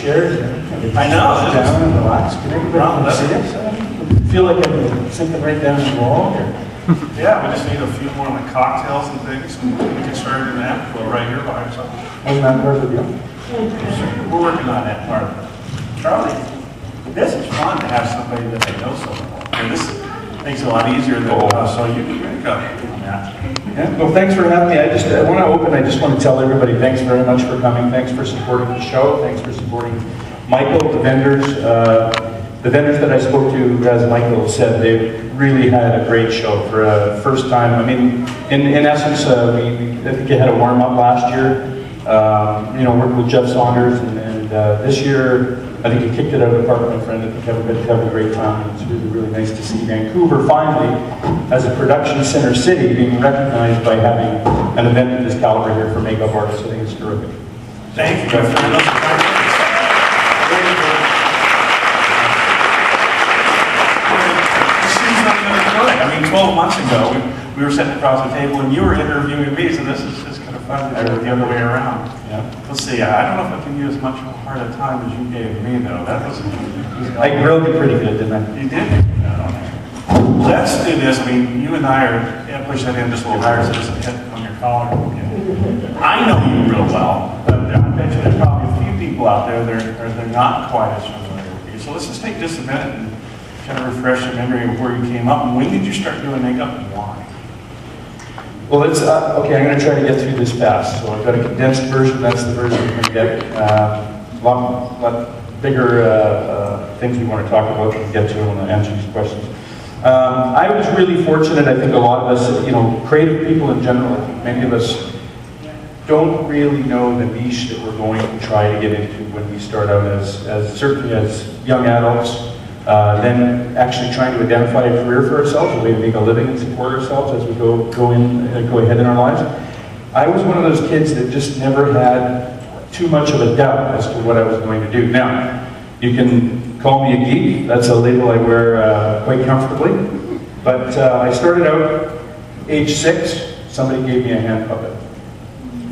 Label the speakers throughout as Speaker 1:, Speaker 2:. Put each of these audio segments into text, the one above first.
Speaker 1: chairs.
Speaker 2: I know.
Speaker 1: Sit down and relax. Can everybody see us? Feel like I'm sinking right down the wall here.
Speaker 2: Yeah, we just need a few more like cocktails and things, and we can start in that flow right here by ourselves.
Speaker 1: Wasn't that part of the deal?
Speaker 2: We're working on that part. Charlie, this is fun to have somebody that they know so well. And this makes it a lot easier than so you can go on that.
Speaker 1: Yeah, well, thanks for having me. I just want to tell everybody thanks very much for coming. Thanks for supporting the show. Thanks for supporting Michael, the vendors. The vendors that I spoke to, as Michael said, they really had a great show for a first time. I mean, in essence, I think you had a warm-up last year. Worked with Jeff Saunders, and this year, I think you kicked it out of the park, my friend. I think everybody had a great time. It's really, really nice to see Vancouver finally, as a production center city, being recognized by having an event of this caliber here for makeup artists. I think it's terrific.
Speaker 2: Thank you, Jeff. I mean, 12 months ago, we were sitting across the table and you were interviewing me, so this is just kind of fun to do it the other way around.
Speaker 1: Yeah.
Speaker 2: Let's see, I don't know if I can use as much hard a time as you gave me, though. That was
Speaker 1: I grilled you pretty good, didn't I?
Speaker 2: You did? Let's do this. I mean, you and I are, push that in just a little higher so it doesn't hit on your collar. I know you real well, but I bet you there's probably a few people out there that they're not quite as familiar with you. So let's just take just a minute and kind of refresh your memory of where you came up and when did you start doing makeup and why?
Speaker 1: Well, it's okay. I'm going to try to get through this fast. So I've got a condensed version. That's the version we're going to get. A lot bigger things we want to talk about and get to and answer these questions. I was really fortunate. I think a lot of us, creative people in general, many of us don't really know the niche that we're going to try to get into when we start out as certainly as young adults. Then actually trying to identify a career for ourselves, a way to make a living and support ourselves as we go ahead in our lives. I was one of those kids that just never had too much of a doubt as to what I was going to do. Now, you can call me a geek. That's a label I wear quite comfortably. But I started out age 6. Somebody gave me a hand puppet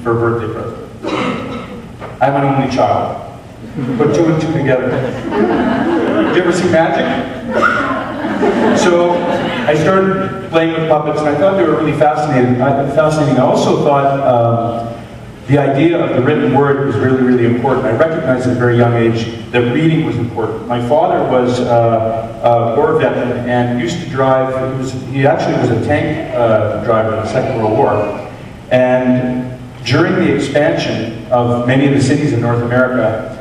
Speaker 1: for a birthday present. I'm an only child. Put 2 and 2 together. Did you ever see magic? So I started playing with puppets, and I thought they were really fascinating. I also thought the idea of the written word was really, really important. I recognized at a very young age that reading was important. My father was a war veteran and used to drive. He actually was a tank driver in the Second World War, and during the expansion of many of the cities in North America.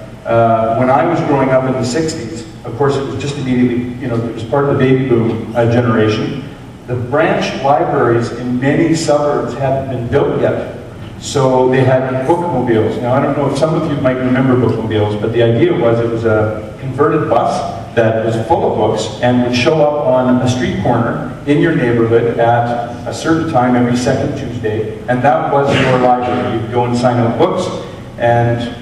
Speaker 1: When I was growing up in the 60s, of course it was just immediately, it was part of the baby boom generation. The branch libraries in many suburbs hadn't been built yet. So they had bookmobiles. Now I don't know if some of you might remember bookmobiles, but the idea was it was a converted bus that was full of books and would show up on a street corner in your neighborhood at a certain time every second Tuesday, and that was your library. You'd go and sign up books and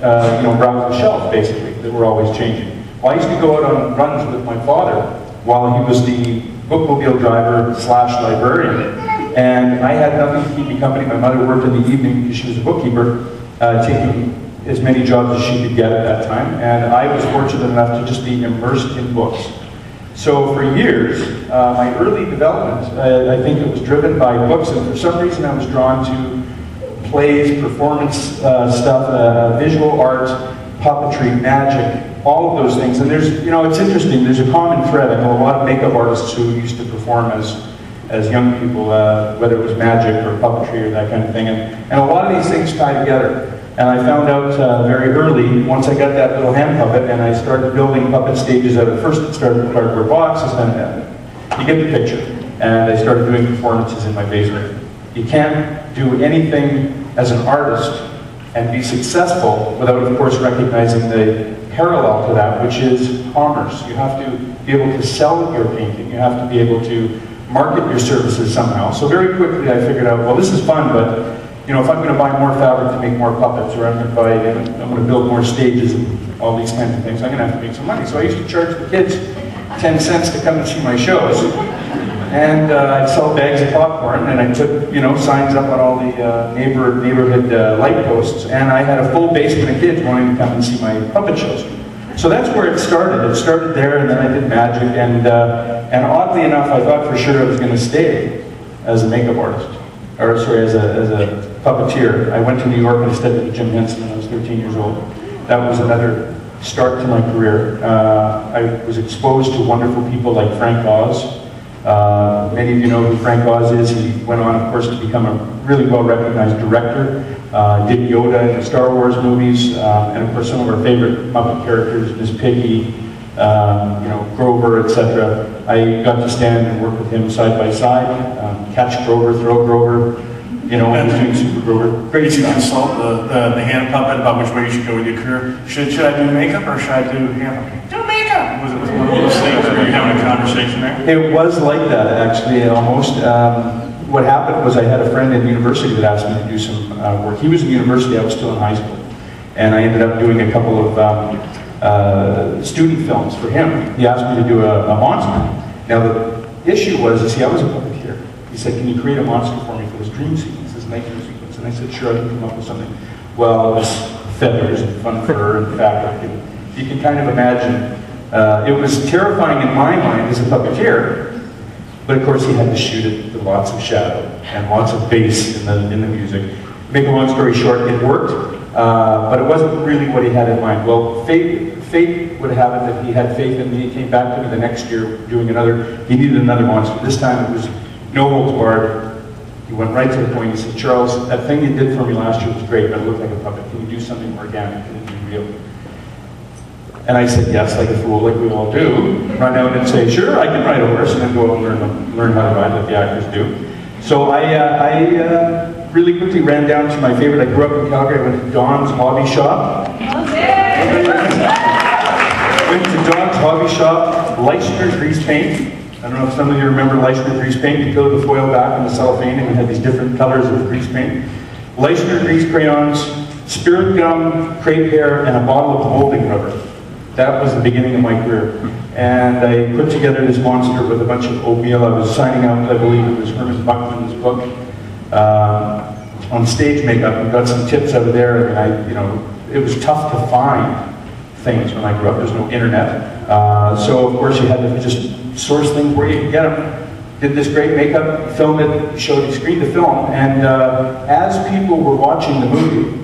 Speaker 1: browse the shelves, basically, that were always changing. Well, I used to go out on runs with my father while he was the bookmobile driver / librarian, and I had nothing to keep me company. My mother worked in the evening because she was a bookkeeper, taking as many jobs as she could get at that time, and I was fortunate enough to just be immersed in books. So for years, my early development, I think it was driven by books, and for some reason I was drawn to plays, performance stuff, visual art, puppetry, magic, all of those things. And there's, it's interesting, there's a common thread. I know a lot of makeup artists who used to perform as young people, whether it was magic or puppetry or that kind of thing. And a lot of these things tie together. And I found out very early, once I got that little hand puppet, and I started building puppet stages out of first it started with cardboard boxes, then you get the picture. And I started doing performances in my basement. You can't do anything as an artist and be successful without, of course, recognizing the parallel to that, which is commerce. You have to be able to sell your painting. You have to be able to market your services somehow. So very quickly I figured out, well, this is fun, but if I'm going to buy more fabric to make more puppets, or I'm going to build more stages and all these kinds of things, I'm going to have to make some money. So I used to charge the kids 10 cents to come and see my shows. And I'd sell bags of popcorn, and I put, signs up on all the neighborhood light posts, and I had a full basement of kids wanting to come and see my puppet shows. So that's where it started. It started there, and then I did magic, and oddly enough, I thought for sure I was going to stay as a makeup artist, or sorry, as a puppeteer. I went to New York and I studied with Jim Henson when I was 13 years old. That was another start to my career. I was exposed to wonderful people like Frank Oz. Many of you know who Frank Oz is. He went on, of course, to become a really well-recognized director. Did Yoda in the Star Wars movies, and of course some of our favorite Muppet characters, Miss Piggy, Grover, etc. I got to stand and work with him side by side, catch Grover, throw Grover. When he was doing Super Grover.
Speaker 2: Great to consult the hand puppet about which way you should go with your career. Should I do makeup or should I do hand puppet? Do makeup! Was it one of those things where you're having a conversation there?
Speaker 1: It was like that, actually, almost. What happened was I had a friend in university that asked me to do some work. He was in university, I was still in high school. And I ended up doing a couple of student films for him. He asked me to do a monster. Now the issue was, I was a puppeteer. He said, can you create a monster for me for this dream sequence, this nightmare sequence? And I said, sure, I can come up with something. Well, it was feathers and fun fur and fabric. And you can kind of imagine. It was terrifying in my mind as a puppeteer, but of course he had to shoot it with lots of shadow and lots of bass in the music. Make a long story short, it worked, but it wasn't really what he had in mind. Well, fate would have it that he had faith in me. He came back to me the next year doing he needed another monster. This time it was no holds barred. He went right to the point. He said, Charles, that thing you did for me last year was great, but it looked like a puppet. Can you do something organic? Can it be real? And I said yes, like a fool, like we all do. Run out and say, sure, I can ride a horse, and then go out and learn how to ride like the actors do. So I really quickly ran down to my favorite. I grew up in Calgary. I went to Don's Hobby Shop. Went to Don's Hobby Shop, Leicester grease paint. I don't know if some of you remember Leicester grease paint. You peel the foil back in the cellophane, and you had these different colors of grease paint. Leicester grease crayons, spirit gum, crepe hair, and a bottle of molding rubber. That was the beginning of my career. And I put together this monster with a bunch of oatmeal. I was signing out, I believe it was Herman Buckman's book, on stage makeup. We got some tips out of there. And it was tough to find things when I grew up. There's no internet. So of course you had to just source things where you could get them. Did this great makeup, filmed it, screened the film. And as people were watching the movie,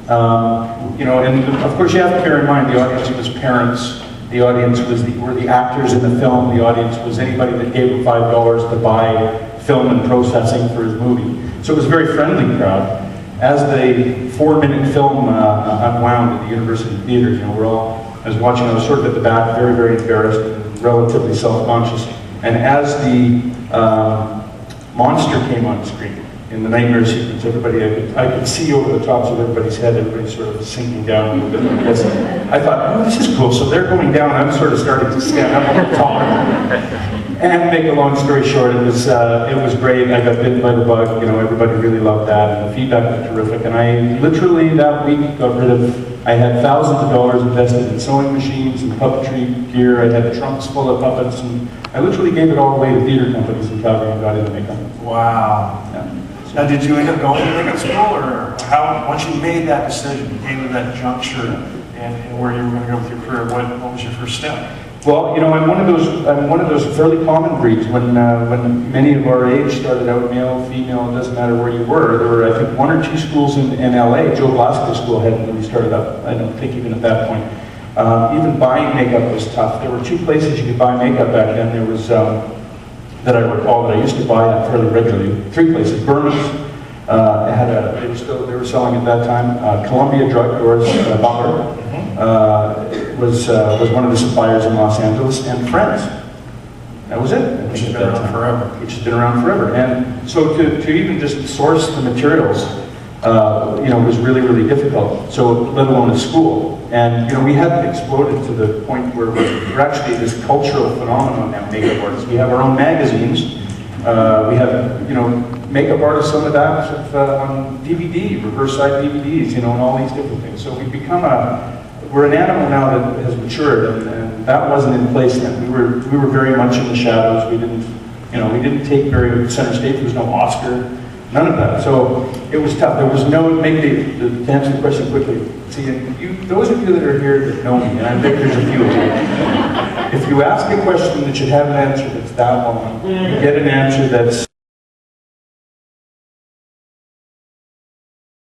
Speaker 1: and of course you have to bear in mind the audience was parents, the audience were the actors in the film, the audience was anybody that gave him $5 to buy film and processing for his movie. So it was a very friendly crowd. As the 4-minute film unwound at the University Theatre, I was watching, I was sort of at the back, very, very embarrassed and relatively self-conscious. And as the monster came on screen, in the nightmare sequence, I could see over the tops of everybody's head, everybody sort of sinking down a little bit like this. I thought, oh, this is cool. So they're going down, I'm sort of starting to stand up on the top. And make a long story short, it was great. I got bitten by the bug, everybody really loved that, and the feedback was terrific. And I literally that week I had thousands of dollars invested in sewing machines and puppetry gear. I had trunks full of puppets, and I literally gave it all away to theater companies in Calgary and got into makeup.
Speaker 2: Wow. Yeah. Now, did you end up going to makeup school, or once you made that decision, you came to that juncture and where you were going to go with your career, what was your first step?
Speaker 1: Well, I'm one of those fairly common breeds. When many of our age started out, male, female, it doesn't matter where you were. There were, I think, 1 or 2 schools in LA. Joe Blasco School hadn't really started up, I don't think, even at that point. Even buying makeup was tough. There were 2 places you could buy makeup back then. There was that I recall that I used to buy that fairly regularly. 3 places. Burman's they were selling at that time. Columbia Drugstores, Butler, was one of the suppliers in Los Angeles, and Friends. That was it.
Speaker 2: Which has been around forever.
Speaker 1: Which has been around forever. And so to even just source the materials, was really, really difficult. So let alone at school. And we hadn't exploded to the point where we're actually this cultural phenomenon now, makeup artists. We have our own magazines. We have, makeup artists, some of that on DVD, reverse side DVDs, and all these different things. So we've become we're an animal now that has matured, and that wasn't in place then. We were very much in the shadows. We didn't You know, we didn't take center stage, there was no Oscar, none of that. So it was tough. There was no, to answer the question quickly, see, those of you that are here that know me, and I think there's a few of you, if you ask a question that should have an answer that's that long, you get an answer that's